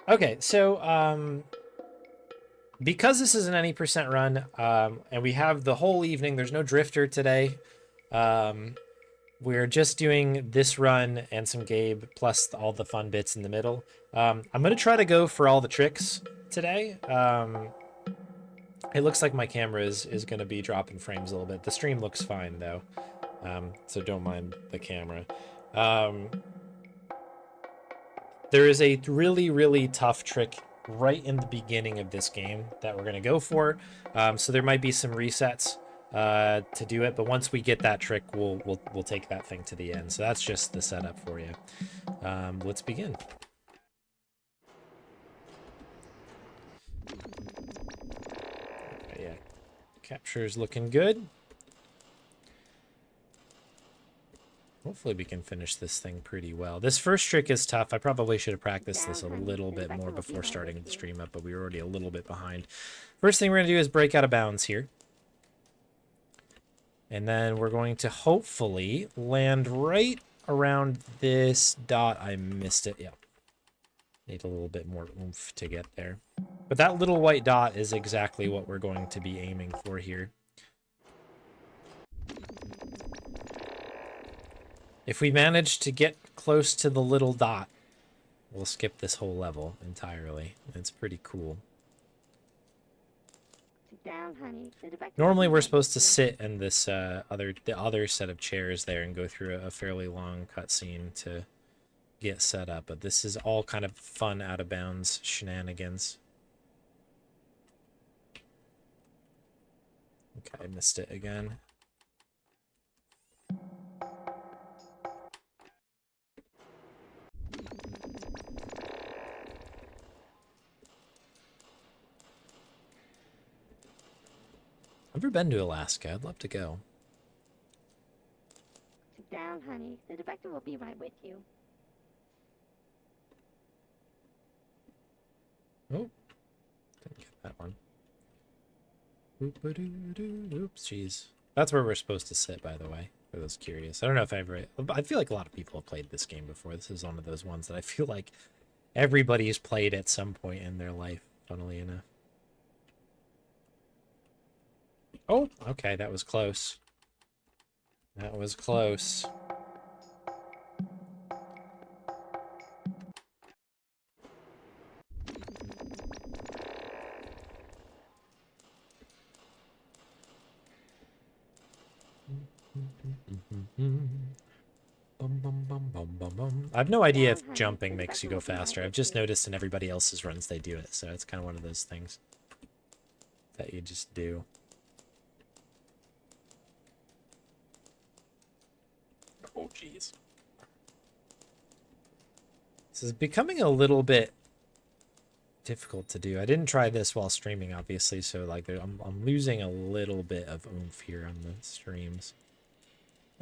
Okay, so because this is an any percent run, and we have the whole evening, there's no drifter today. Um, we're just doing this run and some Gabe plus all the fun bits in the middle. I'm gonna try to go for all the tricks today. It looks like my camera is gonna be dropping frames a little bit. The stream looks fine though, so don't mind the camera. Um, there is a really tough trick right in the beginning of this game that we're going to go for. So there might be some resets to do it, but once we get that trick, we'll take that thing to the end. So that's just the setup for you. Let's begin. Okay, yeah, capture is looking good. Hopefully we can finish this thing pretty well. This first trick is tough. I probably should have practiced this a little bit more before starting the stream up, but we were already a little bit behind. First thing we're going to do is break out of bounds here. And then we're going to hopefully land right around this dot. I missed it. Yeah. Need a little bit more oomph to get there. But that little white dot is exactly what we're going to be aiming for here. If we manage to get close to the little dot, we'll skip this whole level entirely. It's pretty cool. Down, honey. Normally we're supposed to sit in this the other set of chairs there and go through a fairly long cutscene to get set up, but this is all kind of fun out of bounds shenanigans. Okay, I missed it again. Never been to Alaska. I'd love to go. Sit down, honey. The director will be right with you. Oh, didn't get that one. Oops, jeez. That's where we're supposed to sit, by the way, for those curious. I don't know if I feel like a lot of people have played this game before. This is one of those ones that I feel like everybody's played at some point in their life, funnily enough. Oh, okay, that was close. That was close. I have no idea if jumping makes you go faster. I've just noticed in everybody else's runs they do it, so it's kind of one of those things that you just do. Oh, jeez. This is becoming a little bit difficult to do. I didn't try this while streaming, obviously, so like I'm losing a little bit of oomph here on the streams.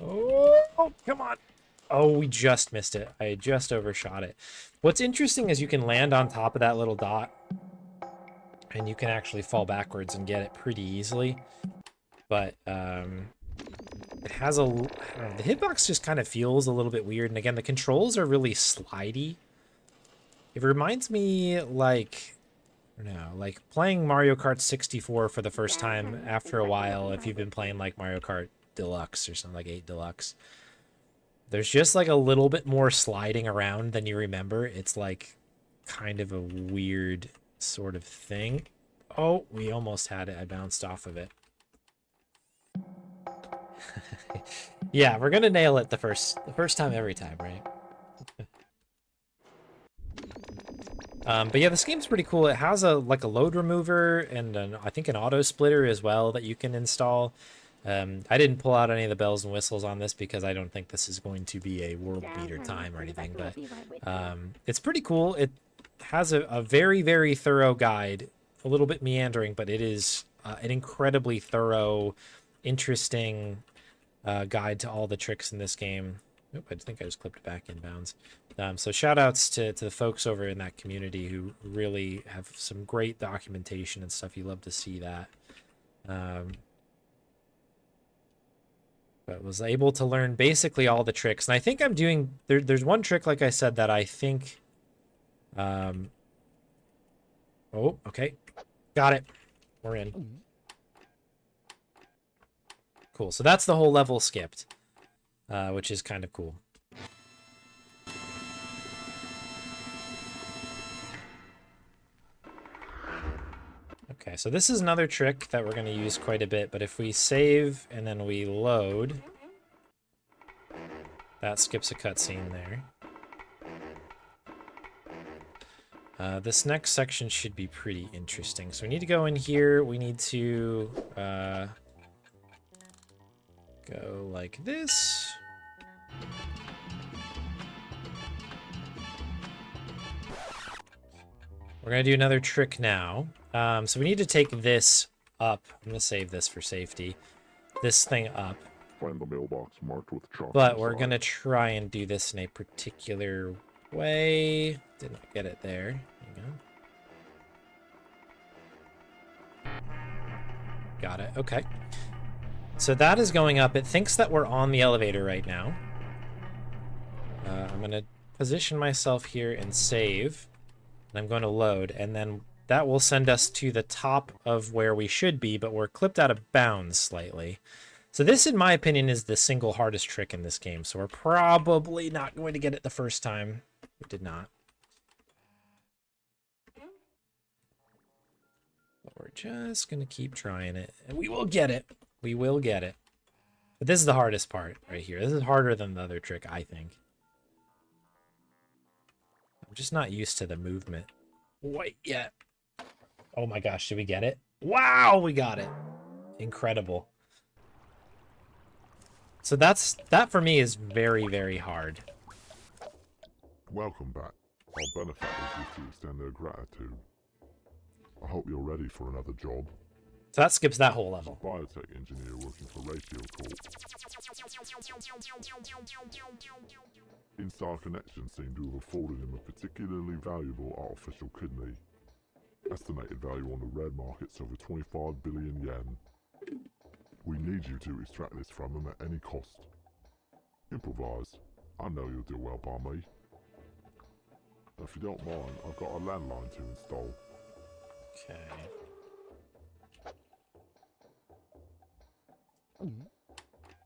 Oh, come on. Oh, we just missed it. I just overshot it. What's interesting is you can land on top of that little dot, and you can actually fall backwards and get it pretty easily. But it has a, I don't know, the hitbox just kind of feels a little bit weird. And again, the controls are really slidey. It reminds me like, I don't know, like playing Mario Kart 64 for the first time after a while, if you've been playing like Mario Kart Deluxe or something like 8 Deluxe. There's just like a little bit more sliding around than you remember. It's like kind of a weird sort of thing. Oh, we almost had it. I bounced off of it. Yeah, we're gonna nail it the first time every time, right? But yeah, this game's pretty cool. It has a load remover and I think an auto splitter as well that you can install. I didn't pull out any of the bells and whistles on this because I don't think this is going to be a world beater time or anything, but it's pretty cool. It has a very thorough guide, a little bit meandering, but it is an incredibly thorough, interesting guide to all the tricks in this game. Oop, I think I just clipped back in bounds. So shout outs to the folks over in that community who really have some great documentation and stuff. You love to see that. But was able to learn basically all the tricks. And I think I'm doing, there's one trick, like I said, that I think Oh, okay. Got it. We're in. Cool. So that's the whole level skipped, which is kind of cool. Okay, so this is another trick that we're going to use quite a bit, but if we save and then we load, that skips a cutscene there. This next section should be pretty interesting. So we need to go in here. We need to go like this. We're going to do another trick now. So we need to take this up. I'm going to save this for safety. This thing up. Find the mailbox marked with chalk. But we're going to try and do this in a particular way. Did not get it there. Hang on. Got it. Okay. So that is going up. It thinks that we're on the elevator right now. I'm going to position myself here and save. And I'm going to load. And then that will send us to the top of where we should be, but we're clipped out of bounds slightly. So this, in my opinion, is the single hardest trick in this game. So we're probably not going to get it the first time. We did not. But we're just going to keep trying it. And we will get it. We will get it. But this is the hardest part right here. This is harder than the other trick, I think. I'm just not used to the movement quite yet. Oh my gosh, did we get it? Wow, we got it. Incredible. So that for me is very, very hard. Welcome back. Our benefactors wish to extend their gratitude. I hope you're ready for another job. So that skips that whole level. Biotech engineer working for Ratio Corp. Instar connections seem to have afforded him a particularly valuable artificial kidney. Estimated value on the red market's over 25 billion yen. We need you to extract this from him at any cost. Improvise. I know you'll do well by me. If you don't mind, I've got a landline to install. Okay.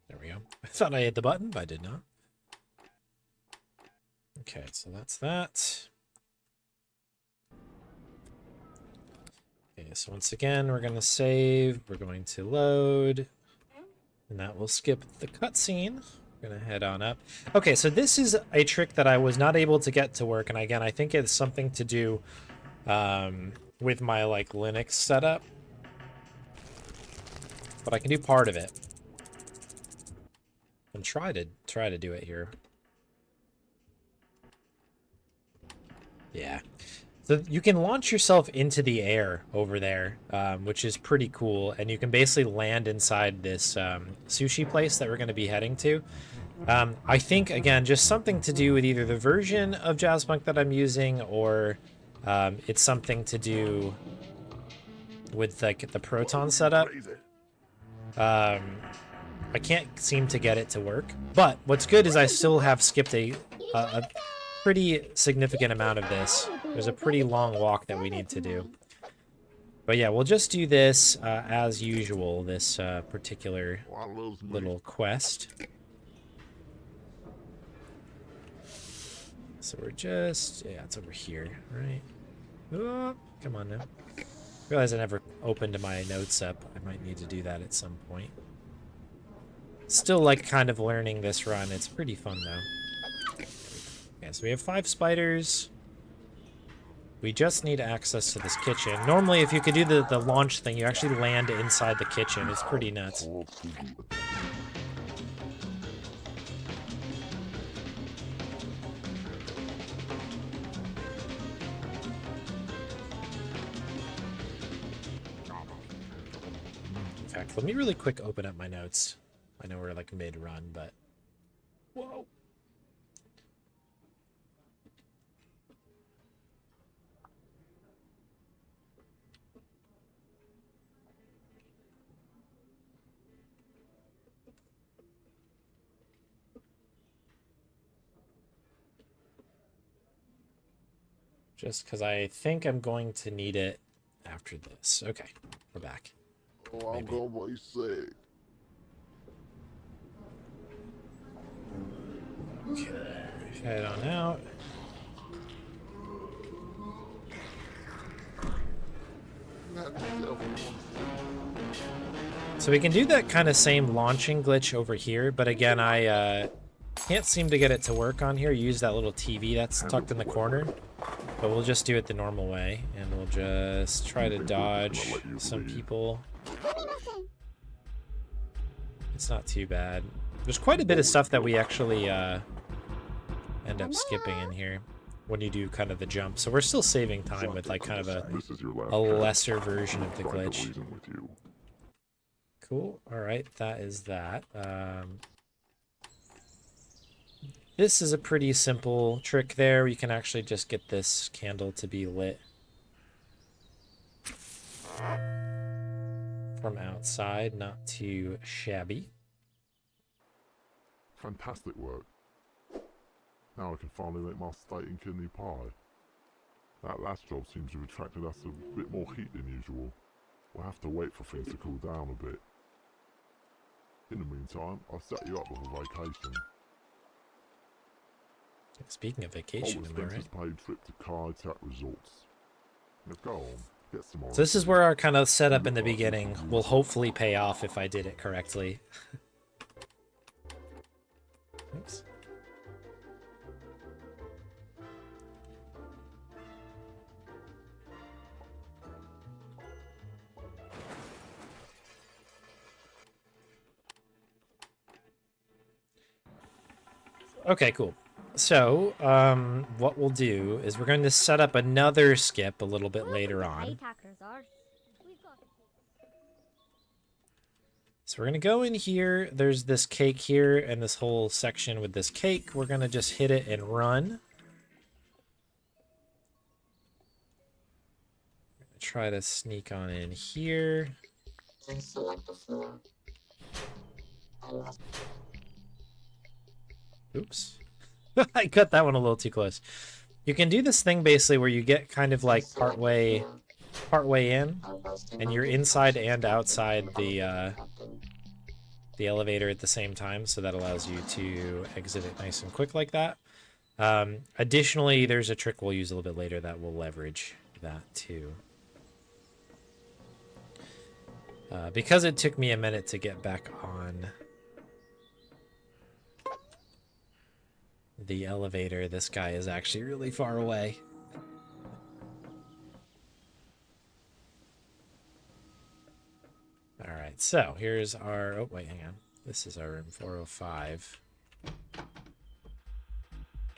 There we go. I thought I hit the button, but I did not. Okay, so that's that. Okay, so once again, we're going to save. We're going to load. And that will skip the cutscene. We're going to head on up. Okay, so this is a trick that I was not able to get to work. And again, I think it's something to do with my like Linux setup. But I can do part of it. And try to do it here. Yeah. So you can launch yourself into the air over there, which is pretty cool. And you can basically land inside this sushi place that we're going to be heading to. I think, again, just something to do with either the version of Jazzpunk that I'm using or it's something to do with like the Proton setup. I can't seem to get it to work. But what's good is I still have skipped a pretty significant amount of this. There's a pretty long walk that we need to do. But yeah, we'll just do this as usual, this particular little quest. So we're just, yeah, it's over here, right? Oh, come on now. Realize I never opened my notes up. I might need to do that at some point. Still like kind of learning this run. It's pretty fun though. Okay, so we have 5 spiders. We just need access to this kitchen. Normally, if you could do the launch thing, you actually land inside the kitchen. It's pretty nuts. In fact, let me really quick open up my notes. I know we're like mid-run, but... Whoa! Just because I think I'm going to need it after this. Okay, we're back. Oh, I'm Maybe. gonna be sick. Okay, head on out. So we can do that kind of same launching glitch over here, but again, I can't seem to get it to work on here. Use that little TV that's tucked in the corner, but we'll just do it the normal way, and we'll just try to dodge some people. It's not too bad. There's quite a bit of stuff that we actually end up skipping in here when you do kind of the jump. So we're still saving time with like kind of a lesser version of the glitch. Cool. All right, that is that. This is a pretty simple trick there. You can actually just get this candle to be lit from outside, not too shabby. Fantastic work. Now I can finally make my steak and kidney pie. That last job seems to have attracted us a bit more heat than usual. We'll have to wait for things to cool down a bit. In the meantime, I'll set you up with a vacation. Speaking of vacation, am I right? Paid trip to Kai-Tak Resorts. Now go on, get some more. So this is where our kind of setup in the beginning will hopefully pay off if I did it correctly. Thanks. Okay, cool. So, what we'll do is we're going to set up another skip a little bit later on. So we're going to go in here. There's this cake here and this whole section with this cake. We're going to just hit it and run. Try to sneak on in here. Oops. I cut that one a little too close. You can do this thing basically where you get kind of like partway in, and you're inside and outside the elevator at the same time, so that allows you to exit it nice and quick like that. Additionally, there's a trick we'll use a little bit later that will leverage that too. Because it took me a minute to get back on the elevator, this guy is actually really far away. All right, so here's our... Oh, wait, hang on. This is our room 405.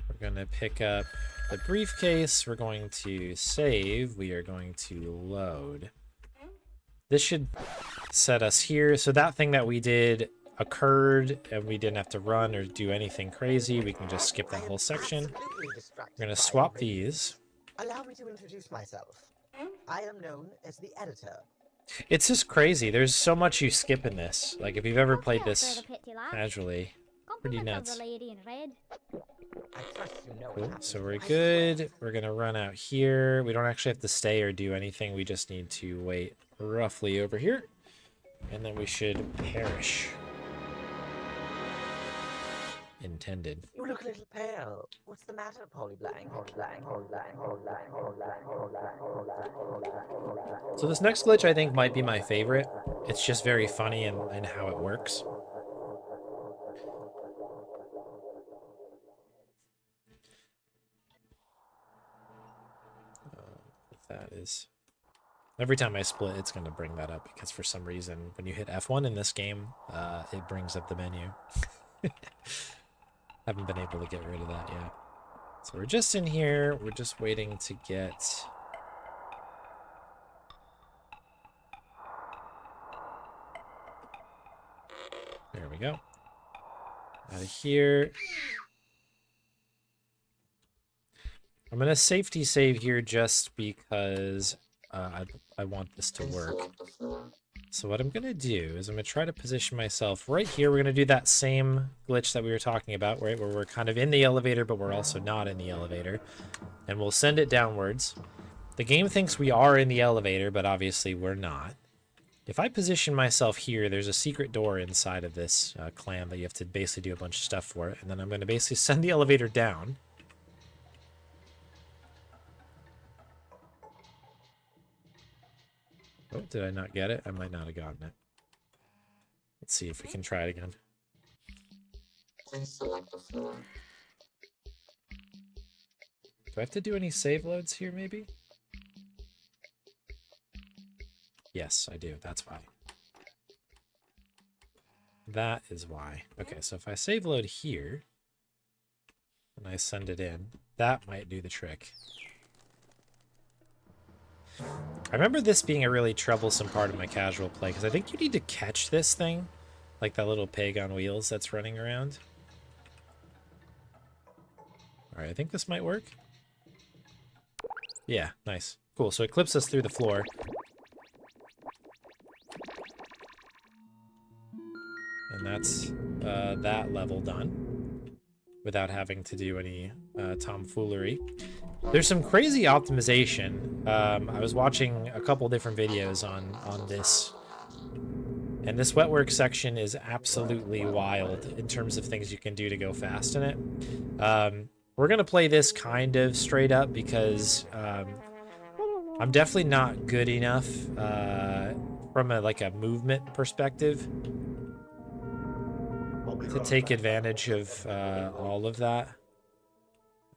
We're going to pick up the briefcase. We're going to save. We are going to load. This should set us here. So that thing that we did occurred, and we didn't have to run or do anything crazy. We can just skip that whole section. We're going to swap these. Allow me to introduce myself. I am known as the editor. It's just crazy. There's so much you skip in this. Like, if you've ever played this casually, pretty nuts. Cool. So we're good. We're going to run out here. We don't actually have to stay or do anything. We just need to wait roughly over here. And then we should perish. Intended. You look a little pale. What's the matter, Polly Blank? So this next glitch I think might be my favorite. It's just very funny in how it works. That is... Every time I split, it's going to bring that up, because for some reason, when you hit F1 in this game, it brings up the menu. Haven't been able to get rid of that yet. So we're just in here. We're just waiting to get... There we go. Out of here. I'm going to safety save here just because I want this to work. So what I'm going to do is I'm going to try to position myself right here. We're going to do that same glitch that we were talking about, right? Where we're kind of in the elevator, but we're also not in the elevator. And we'll send it downwards. The game thinks we are in the elevator, but obviously we're not. If I position myself here, there's a secret door inside of this clam that you have to basically do a bunch of stuff for it. And then I'm going to basically send the elevator down. Oh, did I not get it? I might not have gotten it. Let's see if we can try it again. Please select the floor. Do I have to do any save loads here, maybe? Yes, I do. That's why. That is why. Okay, so if I save load here, and I send it in, that might do the trick. I remember this being a really troublesome part of my casual play, because I think you need to catch this thing, like that little pig on wheels that's running around. Alright, I think this might work. Yeah, nice. Cool, so it clips us through the floor. And that's that level done, without having to do any tomfoolery. There's some crazy optimization. I was watching a couple different videos on this, and this wetwork section is absolutely wild in terms of things you can do to go fast in it. We're gonna play this kind of straight up because I'm definitely not good enough from a movement perspective to take advantage of all of that.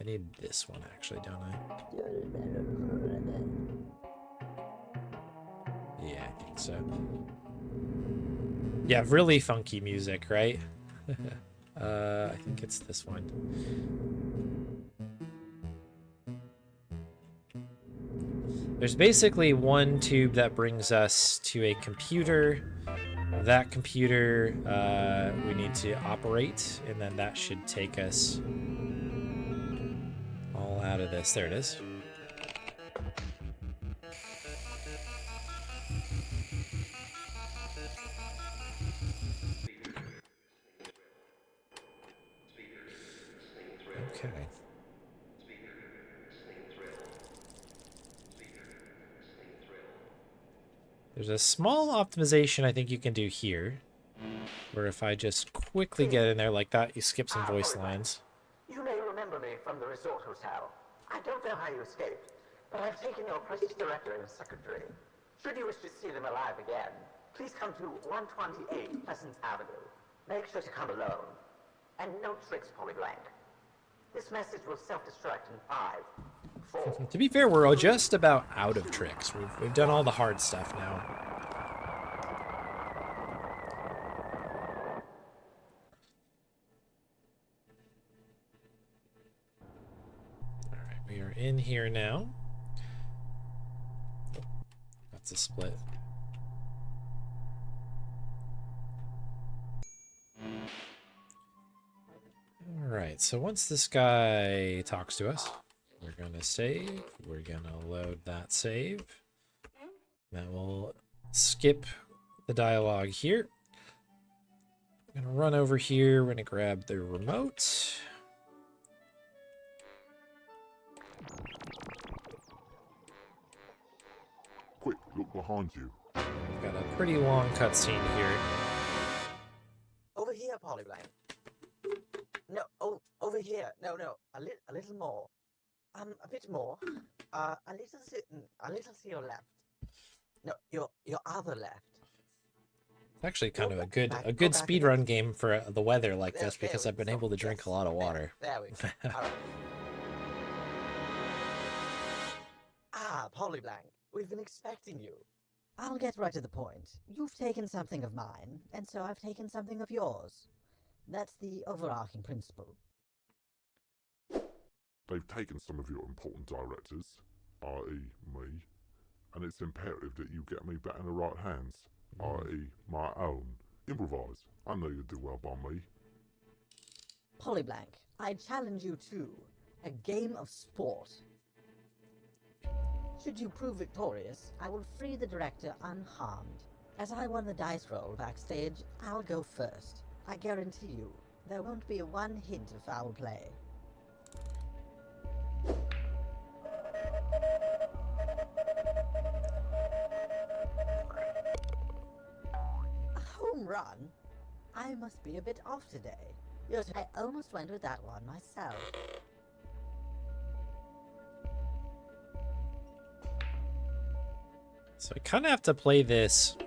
I need this one actually, don't I? Yeah, I think so. Yeah, really funky music, right? I think it's this one. There's basically one tube that brings us to a computer. That computer we need to operate, and then that should take us all out of this. There it is. Okay. There's a small optimization I think you can do here, where if I just quickly get in there like that, you skip some voice lines. You may remember me from the resort hotel. I don't know how you escaped, but I've taken your precious director and secretary. Should you wish to see them alive again, please come to 128 Pleasant Avenue. Make sure to come alone. And no tricks, Polyblank. This message will self-destruct in 5, 4... To be fair, we're just about out of tricks. We've done all the hard stuff now. Alright, we are in here now. That's a split. Alright, so once this guy talks to us, we're gonna save. We're gonna load that save. That will skip the dialogue here. I'm gonna run over here. We're gonna grab the remote. Quick, look behind you. We've got a pretty long cutscene here. Over here, Polyblank. No, oh, over here. No, a little more. A bit more. A little to your left. No, your other left. It's actually kind of a good speedrun game for the weather like this because I've been able to drink a lot of water. There we go. All right. Polyblank, we've been expecting you. I'll get right to the point. You've taken something of mine, and so I've taken something of yours. That's the overarching principle. They've taken some of your important directors, i.e. me, and it's imperative that you get me back in the right hands, i.e. my own. Improvise. I know you'll do well by me. Polyblank, I challenge you to a game of sport. Should you prove victorious, I will free the director unharmed. As I won the dice roll backstage, I'll go first. I guarantee you, there won't be one hint of foul play. A home run? I must be a bit off today. I almost went with that one myself. So I kind of have to play this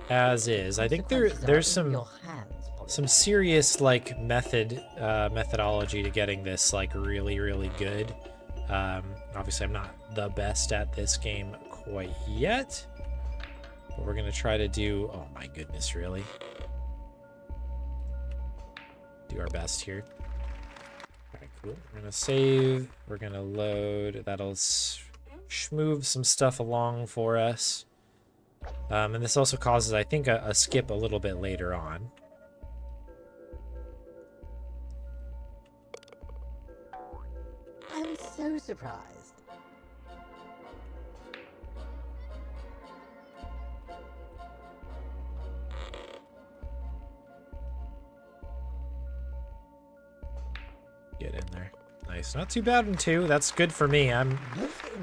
as is. I think there's some serious like methodology to getting this like really good. Obviously I'm not the best at this game quite yet, but we're gonna try to do, oh my goodness, really do our best here. All right, cool. We're gonna save, we're gonna load. That'll move some stuff along for us. And this also causes, I think, a skip a little bit later on. I'm so surprised. Get in there. Nice. Not too bad in 2. That's good for me. I'm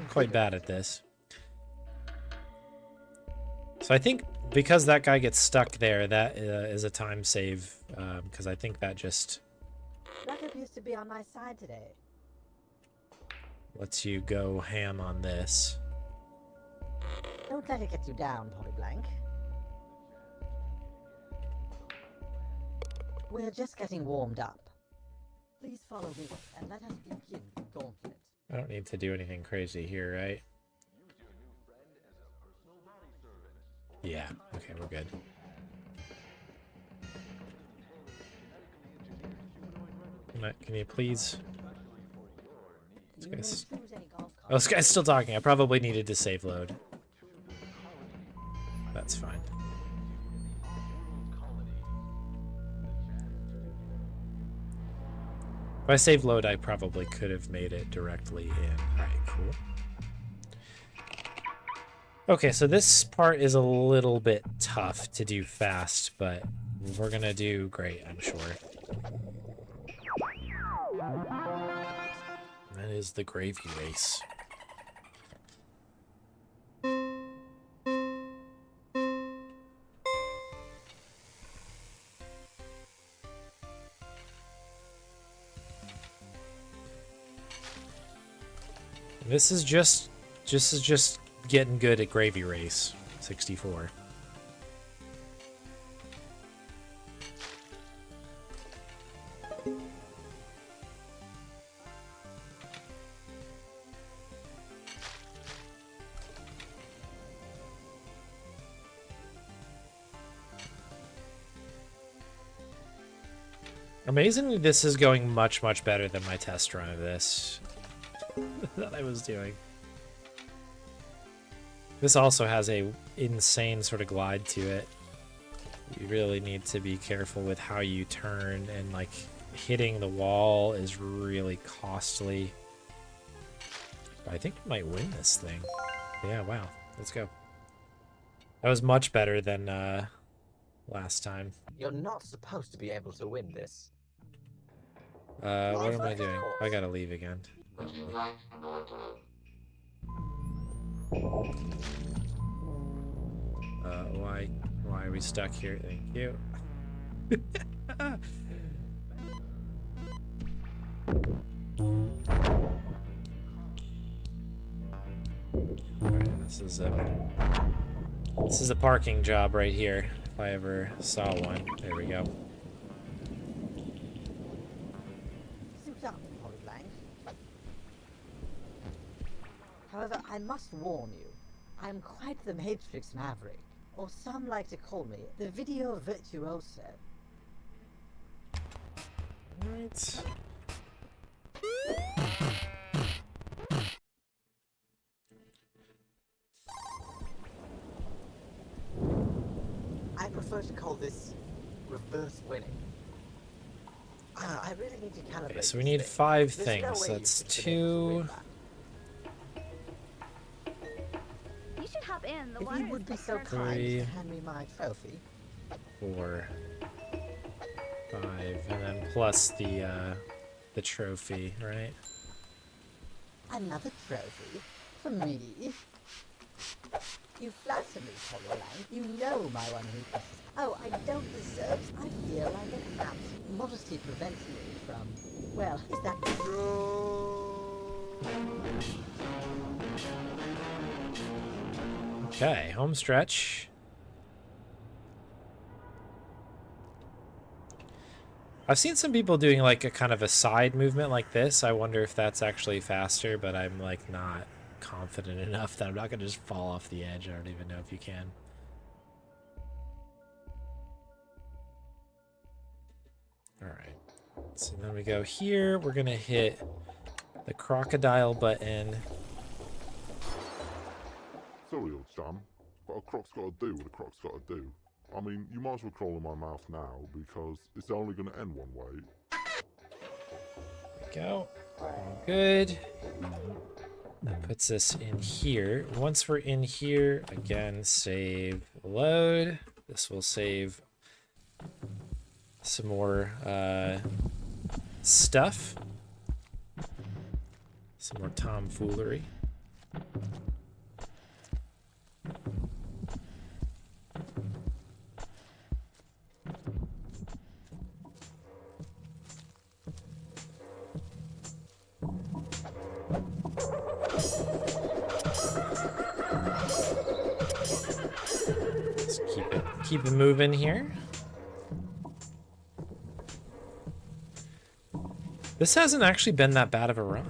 quite bad at this. So I think because that guy gets stuck there, that is a time save. Because I think that just Luck appears to be on my side today. lets you go ham on this. Don't let it get you down, Polyblank. We're just getting warmed up. Please follow me, and let us begin the gauntlet. I don't need to do anything crazy here, right? Yeah, okay, we're good. Can you please? Oh, this guy's still talking. I probably needed to save load. That's fine. If I save load, I probably could have made it directly in. Alright, cool. Okay, so this part is a little bit tough to do fast, but we're gonna do great, I'm sure. That is the gravy race. This is just getting good at Gravy Race 64. Amazingly, this is going much better than my test run of this that I was doing. This also has a insane sort of glide to it. You really need to be careful with how you turn, and like hitting the wall is really costly. I think I might win this thing. Yeah, wow. Let's go. That was much better than last time. You're not supposed to be able to win this. What am I doing? I gotta leave again. Would you like an order? Why are we stuck here? Thank you. Alright, this is a parking job right here, if I ever saw one. There we go. Suit up, Polyblank. However, I must warn you, I'm quite the Matrix Maverick, or some like to call me the video virtuoso. Alright. I prefer to call this reverse winning. I really need to calibrate. Okay, so we this need thing. 5 There's no things. way you That's should have been able to 2. win that. You should hop in. The If water you is would be quite so current. kind Three. to hand me my trophy. 4, 5, and then plus the trophy, right? Another trophy? For me? You flatter me, Caroline. You know my one weakness. Oh, I don't deserve it. I feel like an ass. Modesty prevents me from... Well, is that... Okay, home stretch. I've seen some people doing like a kind of a side movement like this. I wonder if that's actually faster, but I'm like not confident enough that I'm not gonna just fall off the edge. I don't even know if you can. All right, so then we go here. We're gonna hit the crocodile button. Sorry, old chum, but a croc's got to do what a croc's got to do. I mean, you might as well crawl in my mouth now, because it's only going to end one way. There we go. All good. That puts us in here. Once we're in here, again, save, load. This will save some more stuff. Some more tomfoolery. Let's keep it moving here. This hasn't actually been that bad of a run.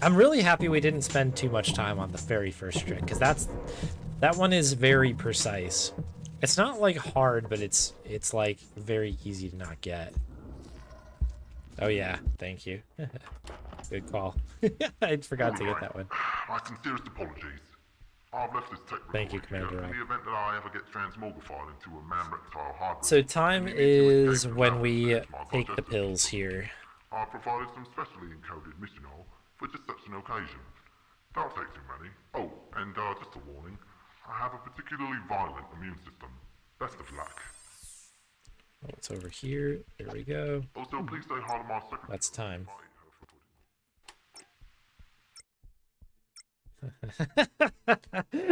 I'm really happy we didn't spend too much time on the very first trick, because that one is very precise. It's not like hard, but it's like very easy to not get. Oh yeah, thank you. Good call. I forgot to get that one. My sincerest apologies. I've left this tech Thank you, recording Commander here Rob. in the event that I ever get transmogrified into a man-reptile hybrid. So time You need to is engage when with we that to my take the digestive pills system. here. I provided some specially encoded mission oil for just such an occasion. Don't take too many. Oh, and just a warning, I have a particularly violent immune system. Best of luck. Oh, it's over here. There we go. Also, please say hi to my secretary. That's time.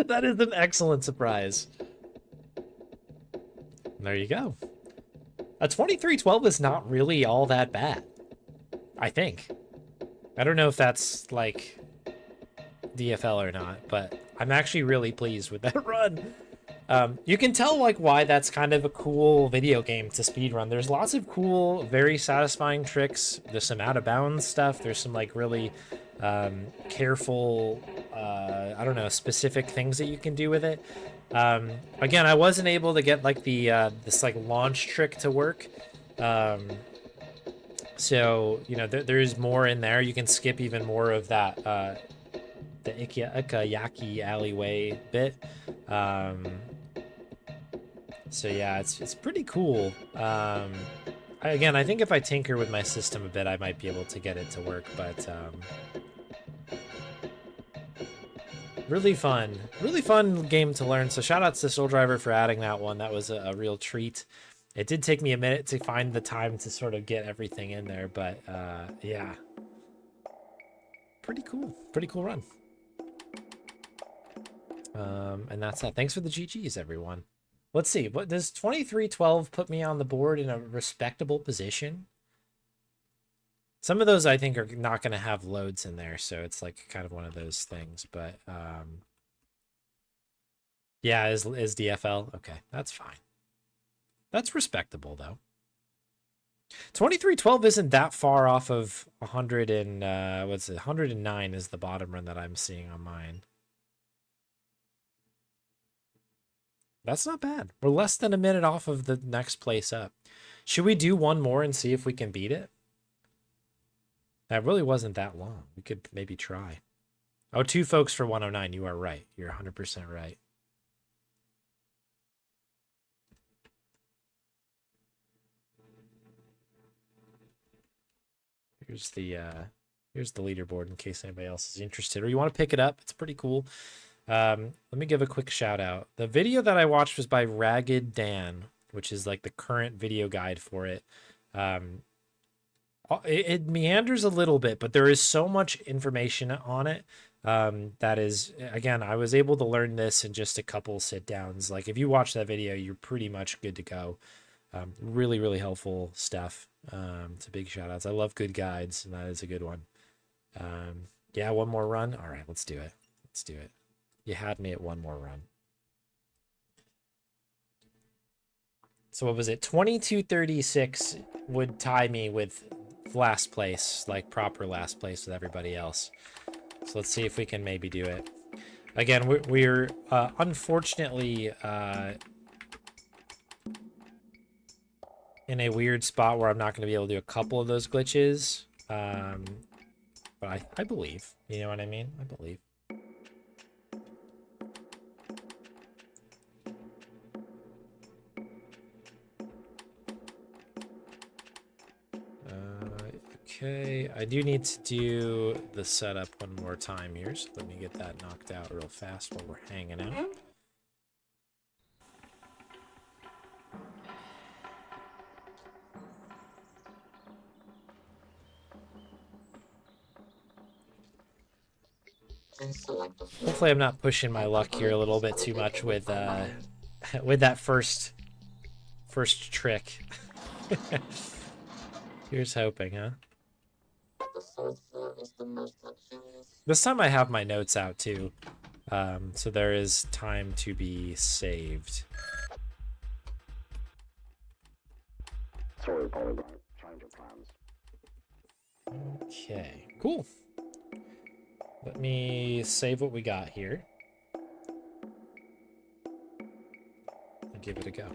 That is an excellent surprise. There you go. A 2312 is not really all that bad, I think. I don't know if that's like DFL or not, but I'm actually really pleased with that run. You can tell like why that's kind of a cool video game to speedrun. There's lots of cool, very satisfying tricks. There's some out of bounds stuff. There's some like really careful, I don't know, specific things that you can do with it. Again, I wasn't able to get like the this like launch trick to work. So, you know, there is more in there. You can skip even more of that, the Ikayaki alleyway bit. So yeah, it's pretty cool. Again, I think if I tinker with my system a bit, I might be able to get it to work, but really fun game to learn. So shout out to Soul Driver for adding that one. That was a real treat. It did take me a minute to find the time to sort of get everything in there, but yeah, pretty cool run. And that's that. Thanks for the GGs, everyone. Let's see, what does 2312 put me on the board in a respectable position? Some of those I think are not going to have loads in there, so it's like kind of one of those things, but yeah, is DFL. Okay, that's fine. That's respectable though. 2312 isn't that far off of 100 and what's it? 109 is the bottom run that I'm seeing on mine. That's not bad. We're less than a minute off of the next place up. Should we do one more and see if we can beat it? That really wasn't that long. We could maybe try. Oh, 2 folks for 109. You are right. You're 100% right. Here's the leaderboard in case anybody else is interested or you want to pick it up. It's pretty cool. Let me give a quick shout out. The video that I watched was by Ragged Dan, which is like the current video guide for it. It meanders a little bit, but there is so much information on it. That is, again, I was able to learn this in just a couple sit downs. Like if you watch that video, you're pretty much good to go. Really, really helpful stuff. It's a big shout outs. I love good guides, and that is a good one. Yeah, one more run. All right, let's do it. Let's do it. You had me at one more run. So what was it? 22:36 would tie me with last place, like proper last place with everybody else. So let's see if we can maybe do it. Again, we're unfortunately in a weird spot where I'm not going to be able to do a couple of those glitches. But I believe. You know what I mean? I believe. Okay, I do need to do the setup one more time here, so let me get that knocked out real fast while we're hanging out. Hopefully I'm not pushing my luck here a little bit too much with with that first trick. Here's hoping, huh? This time I have my notes out too, so there is time to be saved. Sorry, Polygon. Change of plans. Okay, cool. Let me save what we got here and give it a go.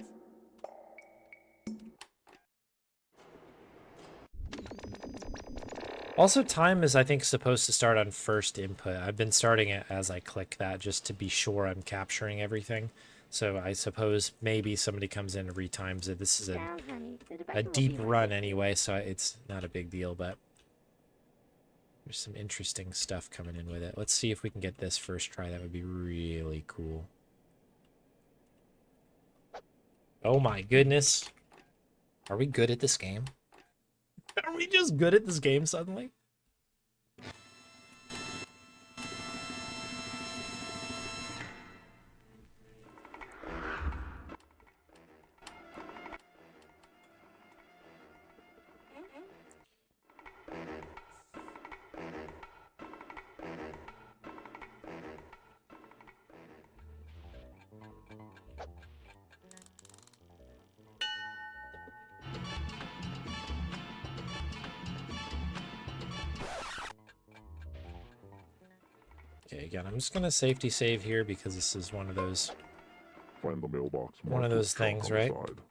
Also, time is, I think, supposed to start on first input. I've been starting it as I click that just to be sure I'm capturing everything. So I suppose maybe somebody comes in and retimes it. This is Down, honey. The a director will deep be right run with you. anyway, so it's not a big deal, but there's some interesting stuff coming in with it. Let's see if we can get this first try. That would be really cool. Oh my goodness. Are we good at this game? Are we just good at this game suddenly? Okay, again, I'm just gonna safety save here because this is one of those Find the mailbox. One of marked with those truck things, on the right? side.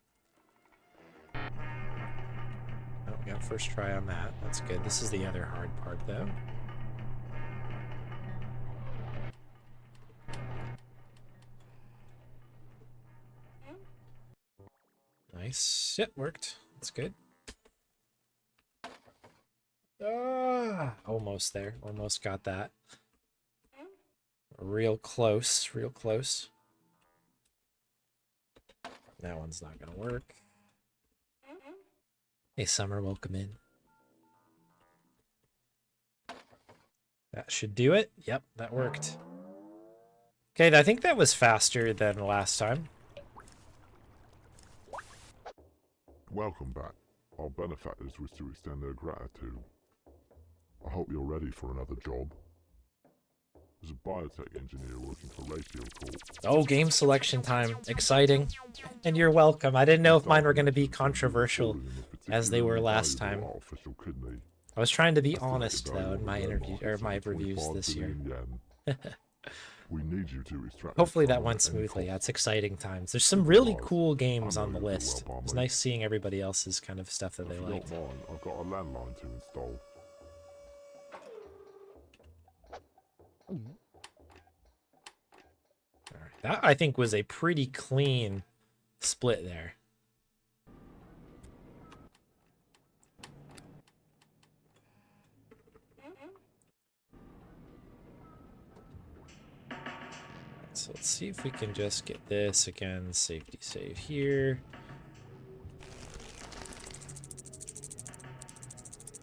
Oh, we got first try on that. That's good. This is the other hard part, though. Nice. Yep, worked. That's good. Ah, almost there. Almost got that. Real close. Real close. That one's not gonna work. Hey, Summer, welcome in. That should do it. Yep, that worked. Okay, I think that was faster than last time. Welcome back. Our benefactors wish to extend their gratitude. I hope you're ready for another job. As a biotech engineer working for Ratio Corp. Oh, game selection time. Exciting. And you're welcome. I didn't know if mine were going to be controversial as they were last time. Artificial kidney. I was trying to be Estimated honest, though, value in on my the interview market or is my over reviews 25 this year. billion yen. We need you to extract Hopefully this that from went at any smoothly. cost. That's exciting times. There's some really Supervised. cool games I on the know you'll do list. well by It's me. nice seeing everybody else's kind of stuff that If they you liked. don't mind, I've got a landline to install. All right. That, I think, was a pretty clean split there. So let's see if we can just get this again. Safety save here.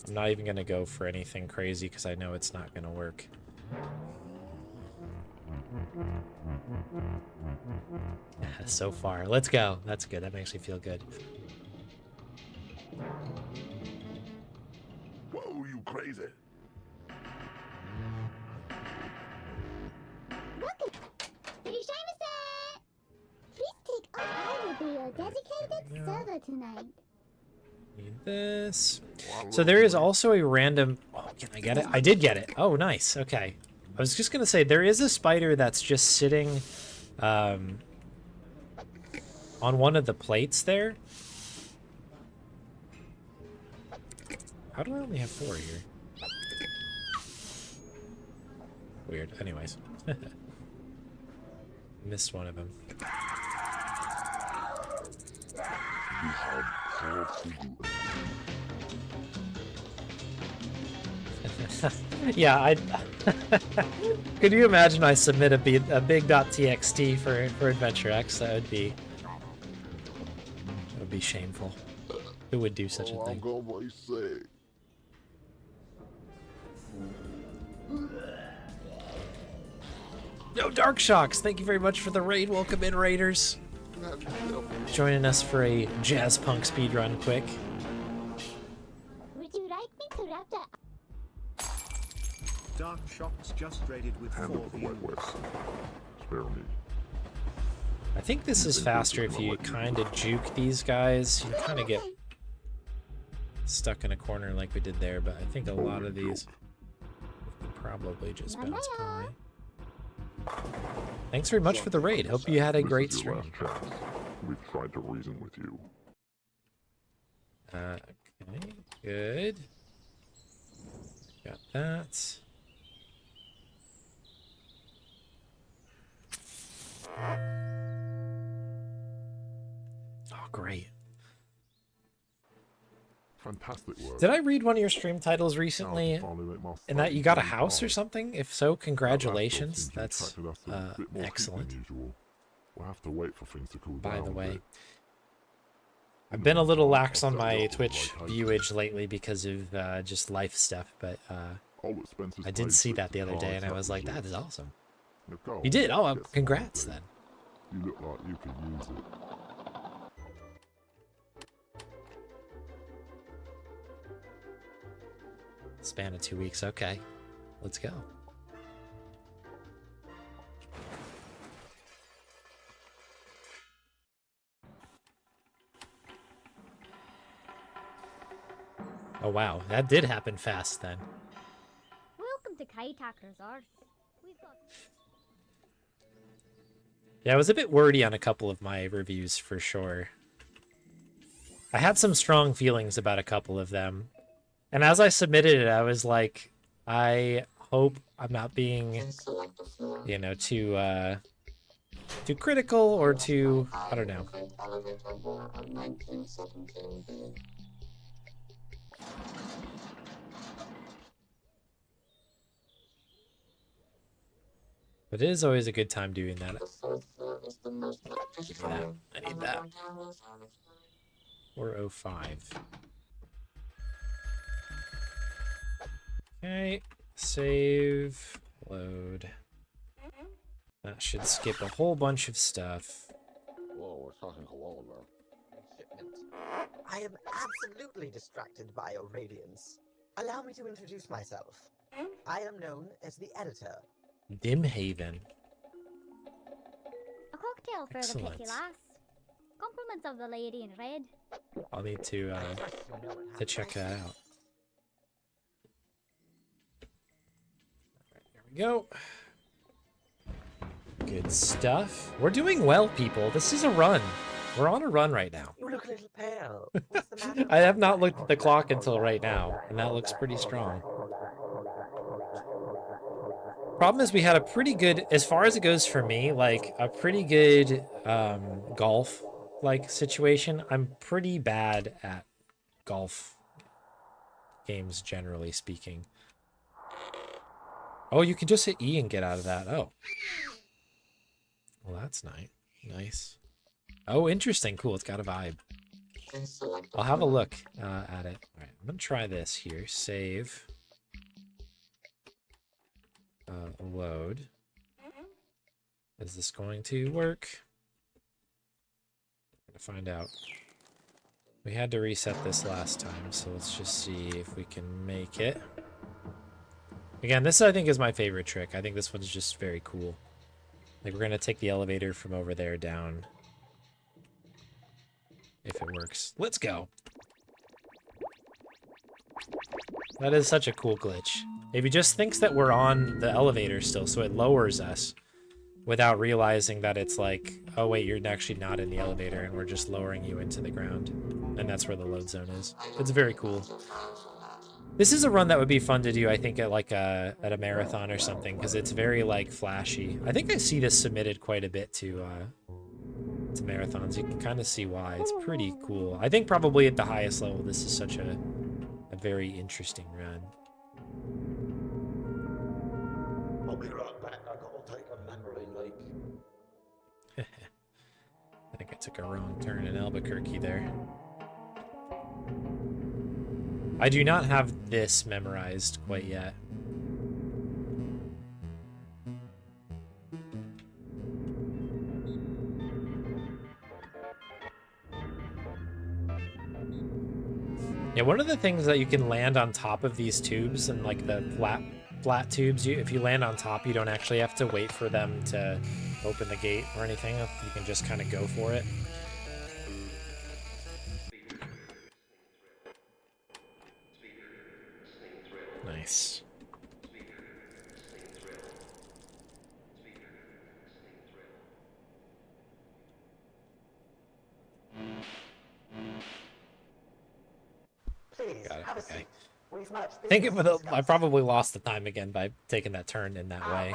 I'm not even going to go for anything crazy because I know it's not going to work. So far. Let's go. That's good. That makes me feel good. Whoa, you crazy? Welcome to Seamus. Please take off. I will be your dedicated server tonight. Need this. So there is also a random... Oh, can I get it? I did get it. Oh, nice. Okay. I was just going to say, there is a spider that's just sitting on one of the plates there. How do I only have 4 here? Weird. Anyways. Missed one of them. Yeah, I... Could you imagine I submit a big.txt for Adventure X? That would be shameful. Who would do such a thing? Yo, Dark Shocks, thank you very much for the raid. Welcome in, Raiders. Joining us for a Jazzpunk speedrun quick. Would you like me to wrap that? Dark Shocks just raided with Hand 4 up the Wet West. Spare me. I think this is faster if you kind of juke these guys. You kind of get stuck in a corner like we did there, but I think a lot of these would probably just bounce by. Thanks very much for the raid. Hope you had a great This is your stream. last chance. We've tried to reason with you. Okay, good. Got that. Oh, great. Fantastic work. Did I read one of your stream titles Now I recently can finally make my and that fighting you got a game house or hard. something? If so, That last congratulations. seems to have That's attracted us a bit more heat excellent. than usual. We'll have to wait for things to cool By down the a way, bit. I've In been a the little meantime, lax I'll on set my you up with Twitch location. viewage lately because of just life stuff, but All expenses I did paid, see trips that the to other day cards, and I was like, resorts. that is awesome. Now go You did? on, Oh, get some congrats sleep. then. You look like you could use it. Span of 2 weeks. Okay, let's go. Oh wow, that did happen fast then. Welcome to Kaitak Resort. We've got. Yeah, I was a bit wordy on a couple of my reviews for sure. I had some strong feelings about a couple of them. And as I submitted it, I was like, I hope I'm not being, you know, too critical or too, I don't know. But it is always a good time doing that. Give me that. I need that. 405. Okay, save, load. That should skip a whole bunch of stuff. Whoa, we're talking hello now. Shipment. I am absolutely distracted by your radiance. Allow me to introduce myself. I am known as the editor. Dimhaven. A cocktail for the Excellent. pretty lass. Compliments of the lady in red. I'll need to You know it has check nice- that out. Alright, here we go. Good stuff. We're doing well, people. This is a run. We're on a run right now. You look a little pale. What's the matter? I have not looked at the clock until right now, and that looks pretty strong. Problem is we had a pretty good, as far as it goes for me, like a pretty good golf like situation. I'm pretty bad at golf games, generally speaking. Oh, you can just hit E and get out of that. Oh. that's nice. Nice. Oh, interesting. Cool. It's got a vibe. I'll have a look at it. All right, I'm gonna try this here. Save. Load. Is this going to work? I'm gonna find out. We had to reset this last time, so let's just see if we can make it. Again, this I think is my favorite trick. I think this one's just very cool. Like, we're gonna take the elevator from over there down. If it works. Let's go. That is such a cool glitch. Maybe just thinks that we're on the elevator still, so it lowers us without realizing that it's like, oh wait, you're actually not in the elevator and we're just lowering you into the ground. And that's where the load zone is. It's very cool. This is a run that would be fun to do, I think, at like at a marathon or something, because it's very like flashy. I think I see this submitted quite a bit to marathons. You can kind of see why. It's pretty cool. I think probably at the highest level, this is such a very interesting run. I'll be right back. I gotta take a memory leak. I think I took a wrong turn in Albuquerque there. I do not have this memorized quite yet. Yeah, one of the things that you can land on top of these tubes and like the flat tubes, if you land on top, you don't actually have to wait for them to open the gate or anything. You can just kind of go for it. Nice. Please, Got it, have a okay. seat. We've much I think business to discuss. I probably lost the time again by taking that turn in that way.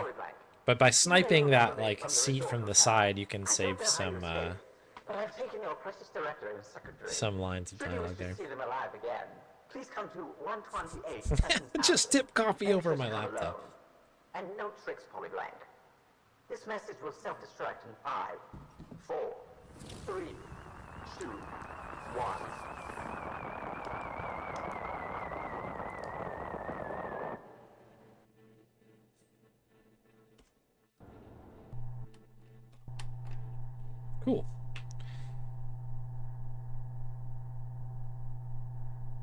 But by sniping that like seat from the side, you can save some But I've taken your precious director and secretary. some lines of Should you dialogue wish there. to see them alive again, please come to 128 Pleasant Just Avenue. tip coffee over my Interest laptop. alone. And no tricks, Polyblank. This message will self-destruct in 5, 4, 3, 2, 1. Cool.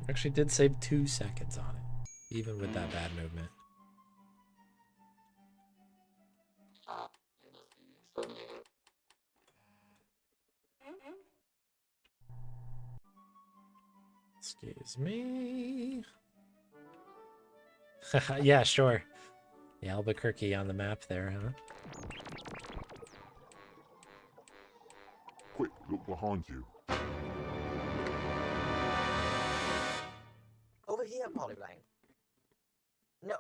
Actually did save 2 seconds on it, even with that bad movement. Excuse me. Yeah, sure. The Albuquerque on the map there, huh? Quick, look behind you. Over here, Polyblank. No,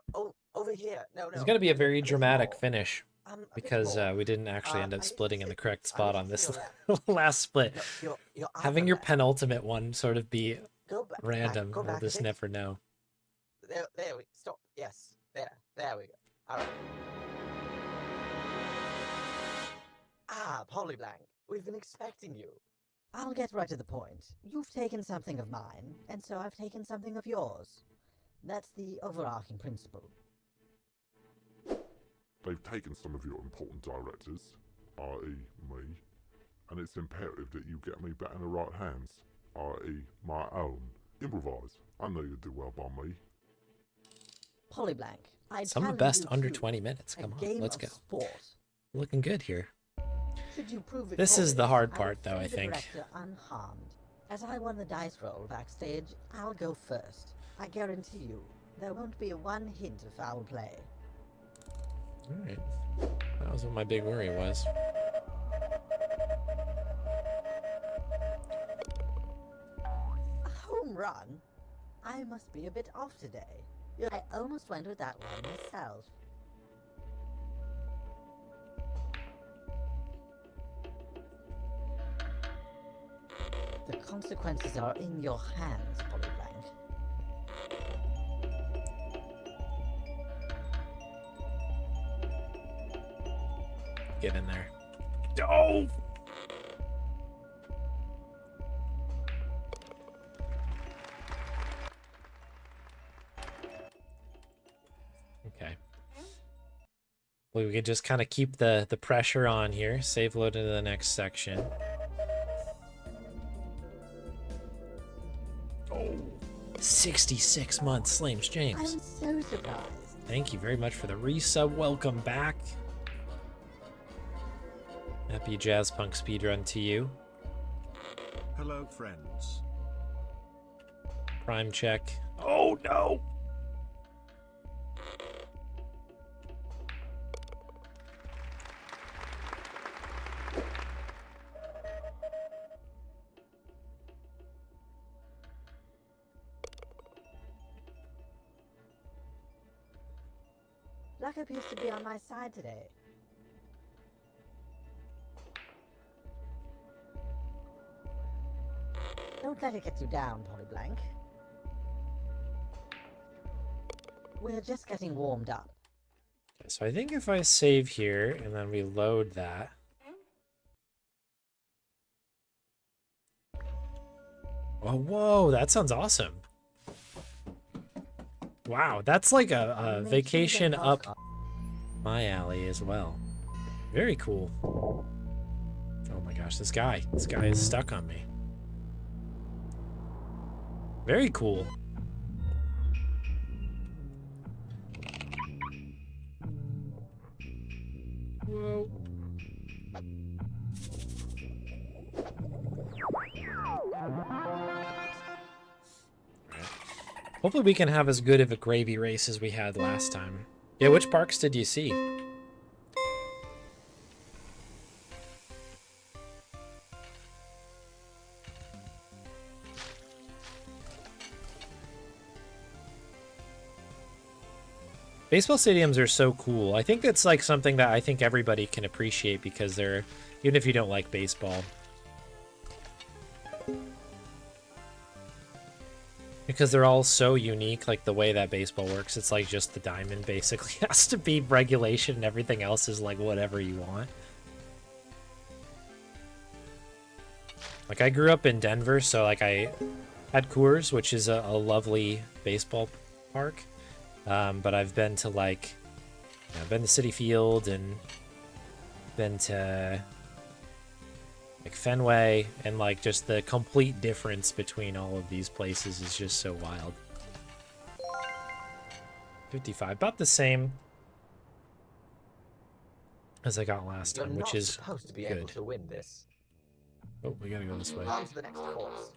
over here. No. There's gonna be a very bit dramatic more. finish A bit because more. we didn't actually end I up need to splitting in the sit- correct I spot need on to this feel that. last split. No, your Having other your left. penultimate one sort of be Go back. random, Go we'll back a just bit. never know. There we stop. Yes. There we go. All right. Ah, Polyblank. We've been expecting you. I'll get right to the point. You've taken something of mine, and so I've taken something of yours. That's the overarching principle. They've taken some of your important directors, i.e. me, and it's imperative that you get me back in the right hands, i.e. my own. Improvise. I know you'll do well by me. Polyblank. I Some of the challenge best you under to 20 minutes. a Come on, game let's of go. Sport. Looking good here. Should you prove This is the victorious, hard I will part, though, free I the think. director unharmed. As I won the dice roll backstage, I'll go first. I guarantee you, there won't be one hint of foul play. Alright. That was what my big worry was. A home run? I must be a bit off today. I almost went with that one myself. The consequences are in your hands, Polyblank. Get in there. Oh! Okay. We could just kind of keep the pressure on here. Save load into the next section. Oh, 66 months, Slames James. I'm so surprised. Thank you very much for the resub. Welcome back. Happy Jazzpunk speedrun to you. Hello, friends. Prime check. Oh no! Luck appears to be on my side today. Don't let it get you down, Polyblank. We're just getting warmed up. Okay, so I think if I save here and then we load that. Oh, whoa, that sounds awesome. Wow, that's like a vacation up my alley as well. Very cool. Oh my gosh, this guy is stuck on me. Very cool. Whoa. Hopefully we can have as good of a gravy race as we had last time. Yeah, which parks did you see? Baseball stadiums are so cool. I think it's like something that I think everybody can appreciate because they're, even if you don't like baseball. Because they're all so unique, like the way that baseball works. It's like just the diamond basically has to be regulation and everything else is like whatever you want. Like I grew up in Denver, so like I had Coors, which is a lovely baseball park. But I've been to like, I've been to Citi Field and been to like Fenway, and like just the complete difference between all of these places is just so wild. 55, about the same as I got last time, which is supposed to be good. able to win this. Oh, we gotta go this way. On to the next course.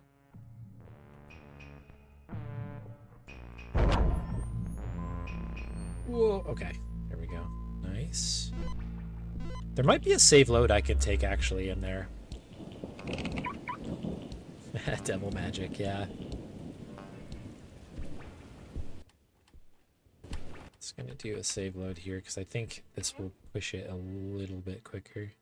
Whoa, okay, there we go. Nice. There might be a save load I can take actually in there. Devil magic, yeah. It's gonna do a save load here because I think this will push it a little bit quicker.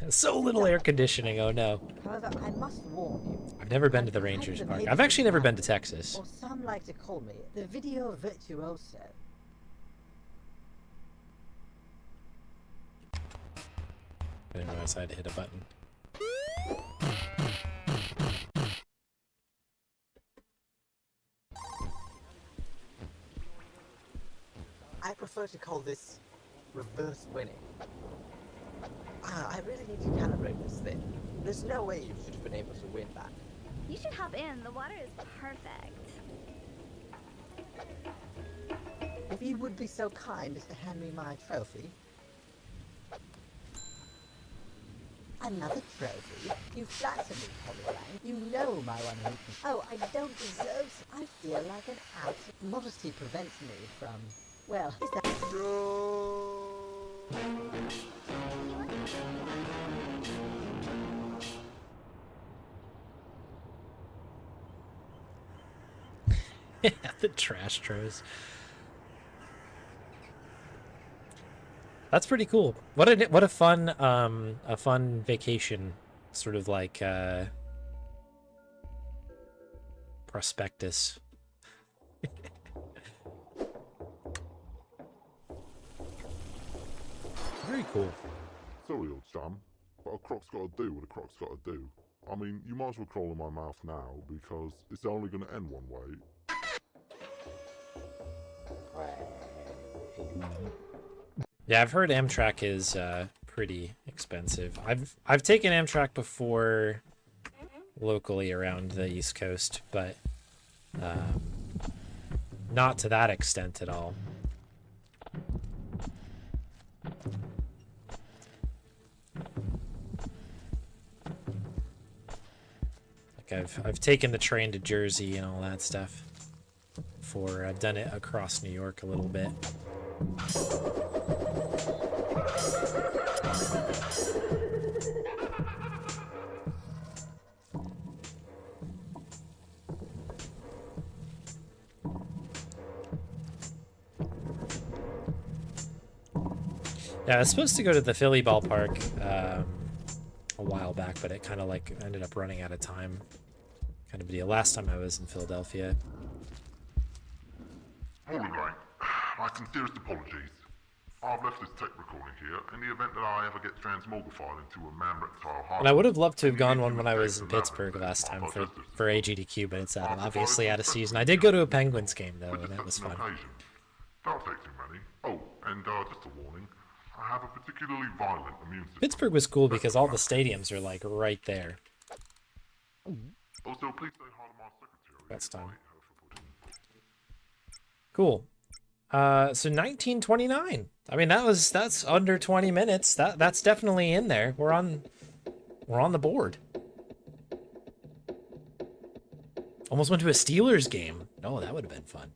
So little air conditioning, oh no. However, I must warn you. I've never been to the Rangers Park. I've actually never been to Texas. Or some like to call me the video virtuoso. I didn't realize I had to hit a button. I prefer to call this reverse winning. I really need to calibrate this thing. There's no way you should have been able to win that. You should hop in. The water is perfect. If you would be so kind as to hand me my trophy. Another trophy? You flatter me, Polyblank. You know my one weakness. Oh, I don't deserve. I feel like an out. Modesty prevents me from. Well, is that? The trash tros. That's pretty cool. What a fun vacation, sort of like prospectus. Very cool. Sorry, old chum, but a croc's got to do what a croc's got to do. I mean, you might as well crawl in my mouth now, because it's only going to end one way. Yeah, I've heard Amtrak is pretty expensive. I've taken Amtrak before locally around the East Coast, but not to that extent at all. Like I've taken the train to Jersey and all that stuff before. I've done it across New York a little bit. Yeah, I was supposed to go to the Philly ballpark a while back, but it kind of like ended up running out of time. Kind of a deal. Last time I was in Philadelphia. Morning, Ray. My sincerest apologies. I've left this tape recording here in the event that I ever get transmogrified into a man reptile hybrid. And I would have loved to have gone one when I was in Pittsburgh last time for AGDQ, but it's obviously out of season. I did go to a Penguins game though, and that was fun. Don't take too many. Oh, and just a warning. I have a particularly violent immune system. Pittsburgh was cool because all the stadiums are like right there. Also, please say hi to my secretary. That's time. Cool. So 1929. I mean, that's under 20 minutes. That's definitely in there. We're on the board. Almost went to a Steelers game. Oh, that would have been fun.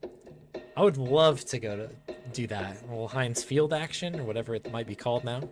I would love to go to do that. A little Heinz Field action or whatever it might be called now.